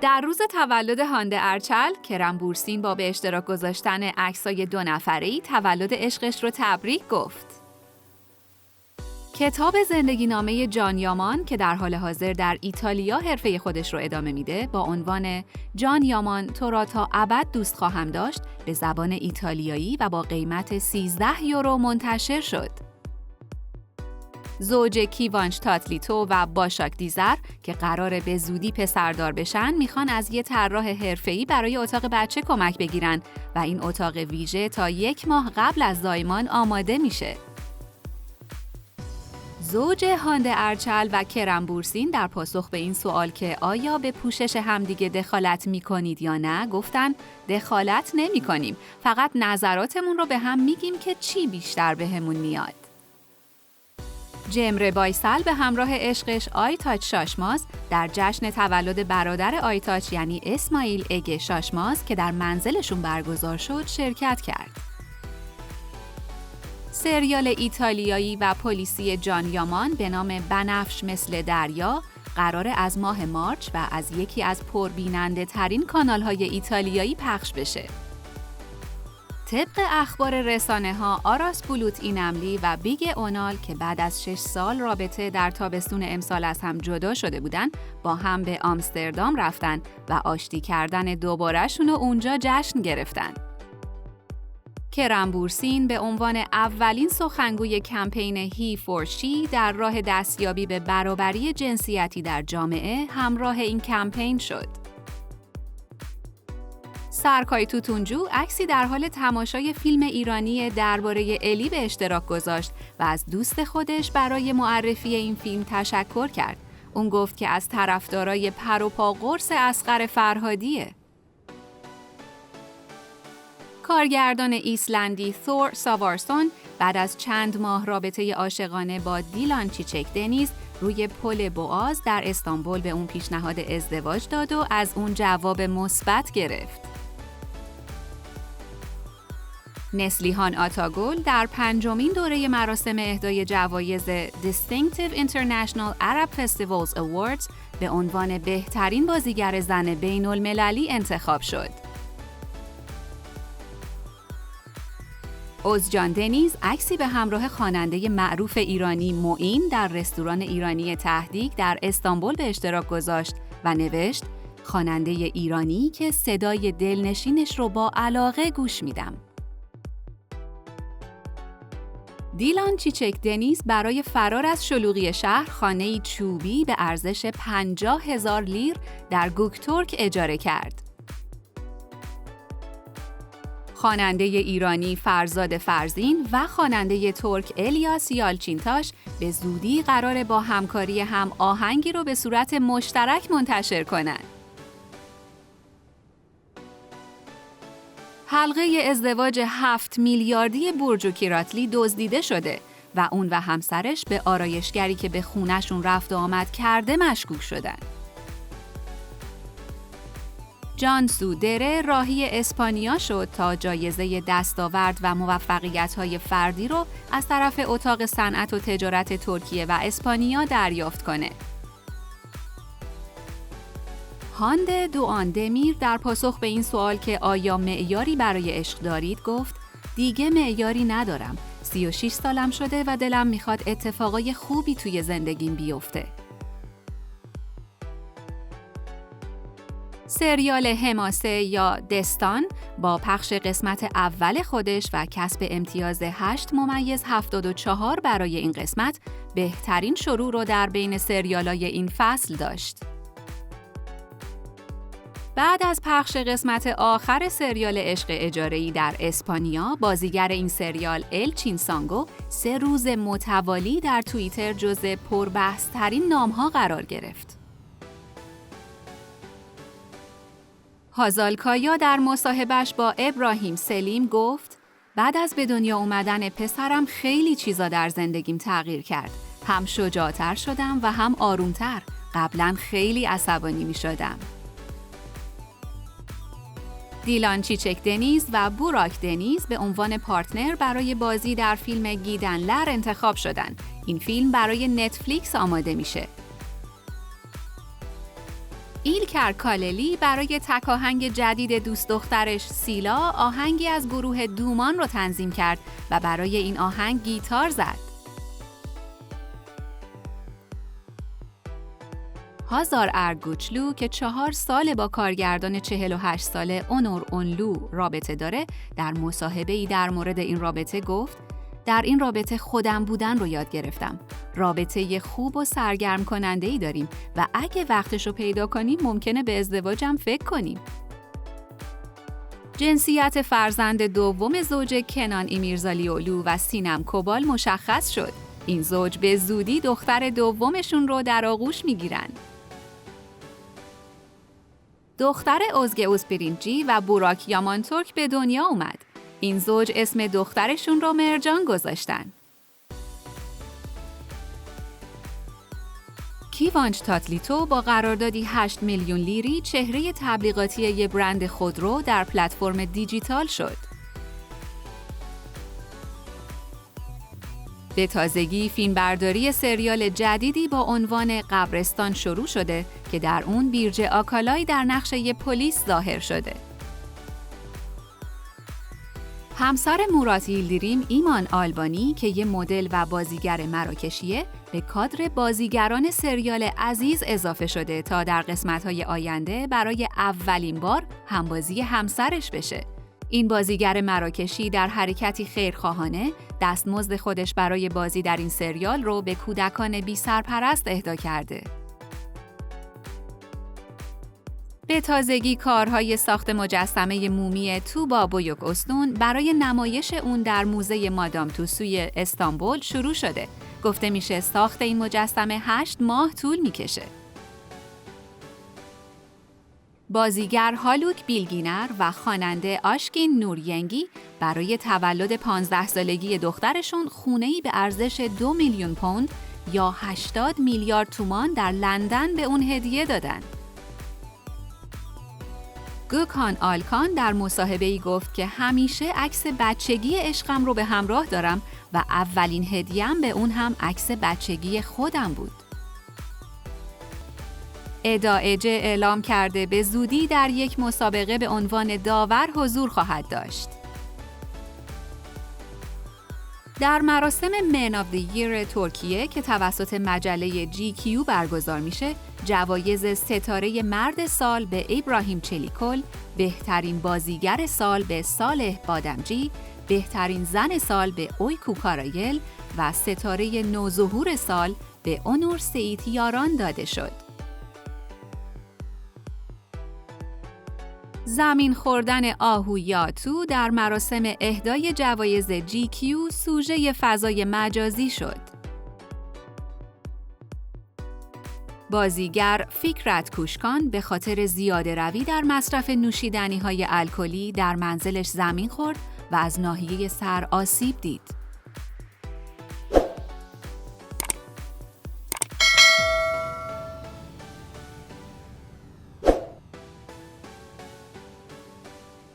در روز تولد هانده ارچل، کرم بورسین با به اشتراک گذاشتن عکسای 2 نفره‌ای تولد عشقش رو تبریک گفت. کتاب زندگی نامه جان یامان که در حال حاضر در ایتالیا حرفه خودش رو ادامه میده با عنوان جان یامان تو را تا ابد دوست خواهم داشت به زبان ایتالیایی و با قیمت 13 یورو منتشر شد. زوج کیوانچ تاتلیتو و باشاک دیزر که قراره به زودی پسردار بشن میخوان از یه طراح حرفه‌ای برای اتاق بچه کمک بگیرن و این اتاق ویژه تا 1 ماه قبل از زایمان آماده میشه. زوج هانده ارچل و کرم بورسین در پاسخ به این سوال که آیا به پوشش همدیگه دخالت میکنید یا نه گفتن دخالت نمیکنیم، فقط نظراتمون رو به هم میگیم که چی بیشتر بهمون میاد. جمره بایسل به همراه عشقش آیتاچ شاشماز در جشن تولد برادر آیتاچ یعنی اسماعیل اگه شاشماز که در منزلشون برگزار شد شرکت کرد. سریال ایتالیایی و پلیسی جان یامان به نام بنفش مثل دریا قراره از ماه مارچ و از یکی از پربیننده ترین کانال‌های ایتالیایی پخش بشه. طبق اخبار رسانه‌ها آراس بولوت اینملی و بیگ اونال که بعد از 6 سال رابطه در تابستون امسال از هم جدا شده بودن با هم به آمستردام رفتن و آشتی کردن دوباره‌شون رو اونجا جشن گرفتن. کرم بورسین به عنوان اولین سخنگوی کمپین هی فور شی در راه دستیابی به برابری جنسیتی در جامعه همراه این کمپین شد. سرکای توتونجو عکسی در حال تماشای فیلم ایرانی درباره الی به اشتراک گذاشت و از دوست خودش برای معرفی این فیلم تشکر کرد. اون گفت که از طرفدارای پر و پا قرص اصغر فرهادیه. کارگردان ایسلندی ثور ساوارسون بعد از چند ماه رابطه عاشقانه با دیلان چیچک دنیز روی پل بوآز در استانبول به اون پیشنهاد ازدواج داد و از اون جواب مثبت گرفت. نسلیهان آتاگل در 5مین دوره مراسم اهدای جوایز Distinctive International Arab Festivals Awards به عنوان بهترین بازیگر زن بین المللی انتخاب شد. اوزجان دنیز عکسی به همراه خواننده معروف ایرانی معین در رستوران ایرانی تهدیگ در استانبول به اشتراک گذاشت و نوشت خواننده ایرانی که صدای دلنشینش رو با علاقه گوش میدم. دیلان چیچک دنیز برای فرار از شلوغی شهر خانه‌ای چوبی به ارزش 50,000 لیر در گوکتورک اجاره کرد. خواننده ایرانی فرزاد فرزین و خواننده ترک الیاس یالچینتاش به زودی قراره با همکاری هم آهنگی رو به صورت مشترک منتشر کنند. حلقه ازدواج 7 میلیاردی برج و کیراتلی دزدیده شده و اون و همسرش به آرایشگری که به خونه‌شون رفت و آمد کرده مشکوک شدن. جانسو دره راهی اسپانیا شد تا جایزه دستاورد و موفقیت‌های فردی رو از طرف اتاق صنعت و تجارت ترکیه و اسپانیا دریافت کنه. هانده دوآن دمیر در پاسخ به این سوال که آیا معیاری برای عشق دارید گفت دیگه معیاری ندارم. 36 سالم شده و دلم میخواد اتفاقای خوبی توی زندگیم بیفته. سریال حماسه یا دستان با پخش قسمت اول خودش و کسب امتیاز 8.74 برای این قسمت بهترین شروع رو در بین سریالای این فصل داشت. بعد از پخش قسمت آخر سریال عشق اجاره‌ای در اسپانیا، بازیگر این سریال الچین سانگو 3 روز متوالی در توییتر جزو پربحث‌ترین نام‌ها قرار گرفت. هازالکایا در مصاحبهش با ابراهیم سلیم گفت بعد از به دنیا اومدن پسرم خیلی چیزا در زندگیم تغییر کرد. هم شجاعتر شدم و هم آرومتر. قبلا خیلی عصبانی می شدم. دیلان چیچک دنیز و بوراک دنیز به عنوان پارتنر برای بازی در فیلم گیدنلر انتخاب شدند. این فیلم برای نتفلیکس آماده میشه. ایلکر کاللی برای تک آهنگ جدید دوست دخترش سیلا آهنگی از گروه دومان رو تنظیم کرد و برای این آهنگ گیتار زد. هازار ارگوچلو که 4 سال با کارگردان 48 ساله اونور اونلو رابطه داره، در مصاحبه‌ای در مورد این رابطه گفت: در این رابطه خودم بودن رو یاد گرفتم. رابطه خوب و سرگرم کننده‌ای داریم و اگه وقتشو پیدا کنیم ممکنه به ازدواجم فکر کنیم. جنسیت فرزند دوم زوج کنان ایمیرزالیولو و سینم کوبال مشخص شد. این زوج به زودی دختر دومشون رو در آغوش میگیرن. دختر اوزگه اوسپرینچی و بوراک یامانتورک به دنیا اومد. این زوج اسم دخترشون رو مرجان گذاشتن. کیوانچ تاتلیتو با قراردادی 8 میلیون لیری چهره تبلیغاتی یک برند خودرو در پلتفرم دیجیتال شد. به تازگی فیلمبرداری سریال جدیدی با عنوان قبرستان شروع شده که در اون بیرجه آکالای در نقش یک پلیس ظاهر شده. همسر مورات ییلدیریم ایمان آلبانی که یه مدل و بازیگر مراکشیه به کادر بازیگران سریال عزیز اضافه شده تا در قسمت‌های آینده برای اولین بار همبازی همسرش بشه. این بازیگر مراکشی در حرکتی خیرخواهانه دستمزد خودش برای بازی در این سریال رو به کودکان بی سرپرست اهدا کرده. به تازگی کارهای ساخت مجسمه مومی توبا بویوک استون برای نمایش اون در موزه مادام توسوی استانبول شروع شده. گفته میشه ساخت این مجسمه 8 ماه طول میکشه. بازیگر هالوک بیلگینر و خواننده آشکین نورینگی برای تولد 15 سالگی دخترشون خونه‌ای به ارزش 2 میلیون پوند یا 80 میلیارد تومان در لندن به اون هدیه دادن. گوکان آلکان در مصاحبه‌ای گفت که همیشه عکس بچگی عشقم رو به همراه دارم و اولین هدیه‌ام به اون هم عکس بچگی خودم بود. ادا اجه اعلام کرده به زودی در یک مسابقه به عنوان داور حضور خواهد داشت. در مراسم من آف دی ییر ترکیه که توسط مجله GQ برگزار میشه، جوایز ستاره مرد سال به ابراهیم چلیکل، بهترین بازیگر سال به صالح بادمجی، بهترین زن سال به اویکو کارایل و ستاره نوظهور سال به اونور سییتیاران داده شد. زمین خوردن آهویاتو در مراسم اهدای جوایز GQ سوژه فضای مجازی شد. بازیگر فیکرت کوشکان به خاطر زیاده روی در مصرف نوشیدنی‌های الکلی در منزلش زمین خورد و از ناحیه سر آسیب دید.